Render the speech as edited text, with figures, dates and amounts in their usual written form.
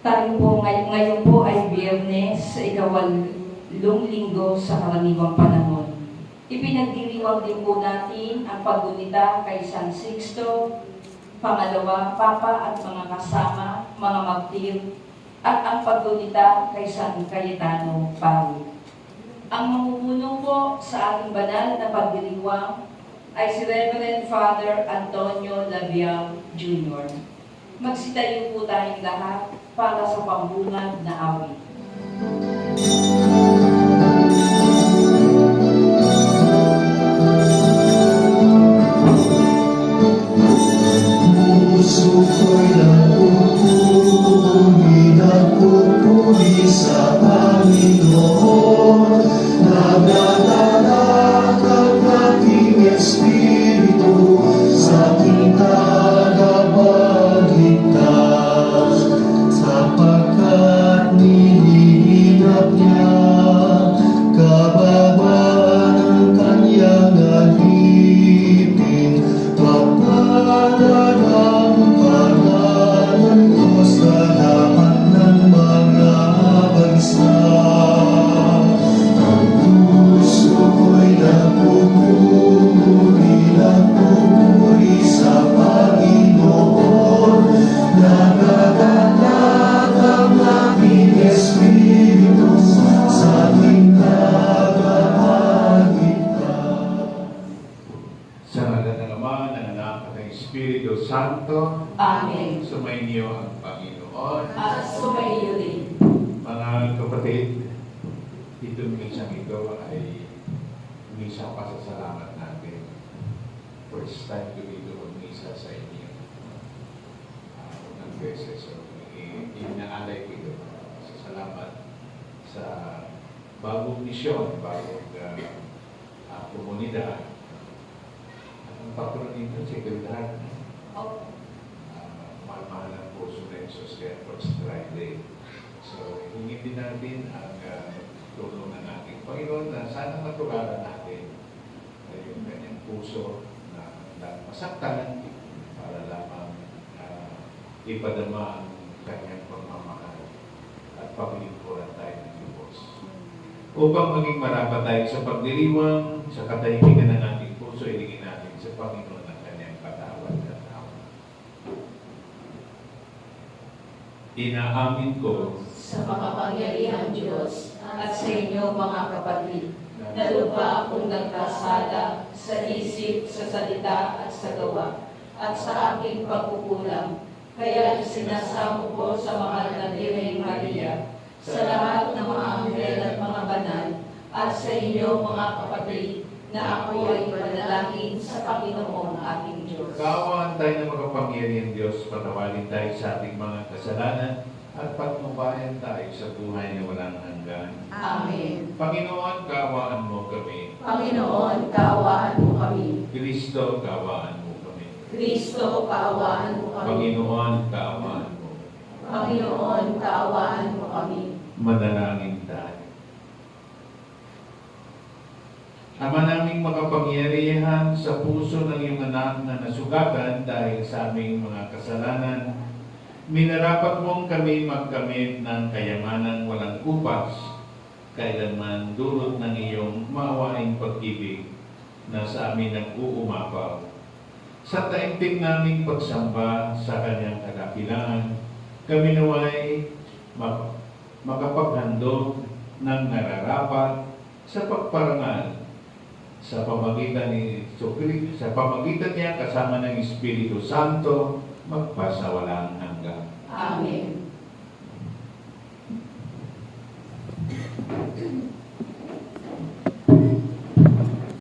Tayo po ngayon po ay Biyernes, ikawalong linggo sa karaniwang panahon. Ipinagdiriwang din po natin ang paggunita kay San Sixto, Pangalawa, Papa at mga kasama, mga martir, at ang paggunita kay San Cayetano, Pari. Ang mamumuno po sa ating banal na pagdiriwang ay si Reverend Father Antonio Labiao Jr. Magsitayo po tayong lahat para sa pambungad na awit. Puso ko'y nagpupuri sa Panginoon, nagdadala ang aking espiritu sa aking tagapagligtas, sapagkat nilihinap niya kababaan ng kanyang alipin. Pagpalad ang pangalan ko sa lahat ng mga bansa. Ang puso ko'y nagpupuri sa Panginoon, nagdadala ang aking espiritu sa aking tagapagligtas. Sa ngalan ng Ama, ng Anak, at ng Espiritu Santo, Amen. sumainyo ang Panginoon. At sumaiyo din. Mga kapatid, itong misang ito ay misang pasasalamat natin. First time ko dito mag-misa sa inyo. Unang beses, so inaalay ko ito. Pasasalamat sa bagong misyon, bagong komunidad. Ang patron nito, Secretary, mahal-mahal ang puso na yung Social First Friday. So, hingin din natin ang tulong ng ating Panginoon na sana matularan natin yung kanyang puso na masaktan para lamang ipadama ang kanyang pagmamahal at paglingkuran tayo ng Diyos. Upang maging marapat tayo sa pagdiriwang, sa katahimikan ng ating puso, ilingin natin sa Panginoon ang kanyang patawad at awa. Inaamin ko Sa makapangyarihang Diyos at sa inyo mga kapatid, na lupa akong nagkasala sa isip, sa salita at sa gawa, at sa aking pagkukulang. Kaya sinasamo ko sa mahal na Birheng Maria, sa lahat ng mga anghel at mga banal, at sa inyo mga kapatid, na ako ay panalangin sa Panginoon ating Diyos. kaawaan tayo ng makapangyarihang Diyos, patawarin tayo sa ating mga kasalanan, at patnubayan tayo sa buhay na walang hanggan. Amen. Panginoon, kaawaan mo kami. Panginoon, kaawaan mo kami. Kristo, kaawaan mo kami. Kristo, kaawaan mo kami. Panginoon, kaawaan mo. Panginoon, kaawaan mo kami. Manalangin tayo. Ama naming makapangyarihan, sa puso ng iyong anak na nasugatan dahil sa aming mga kasalanan, minarapat mong kami magkamit ng kayamanang walang kupas, kailanman dulot ng iyong maawaing pag-ibig na sa amin nag-uumapaw. Sa taimtim naming pagsamba sa kanyang kadakilaan, kami naway makapaghandog ng nararapat sa pagparangal sa pamagitan ni Jesucristo, sa pamagitan niya kasama ng Espiritu Santo, magpasawalang hanggan. Amen.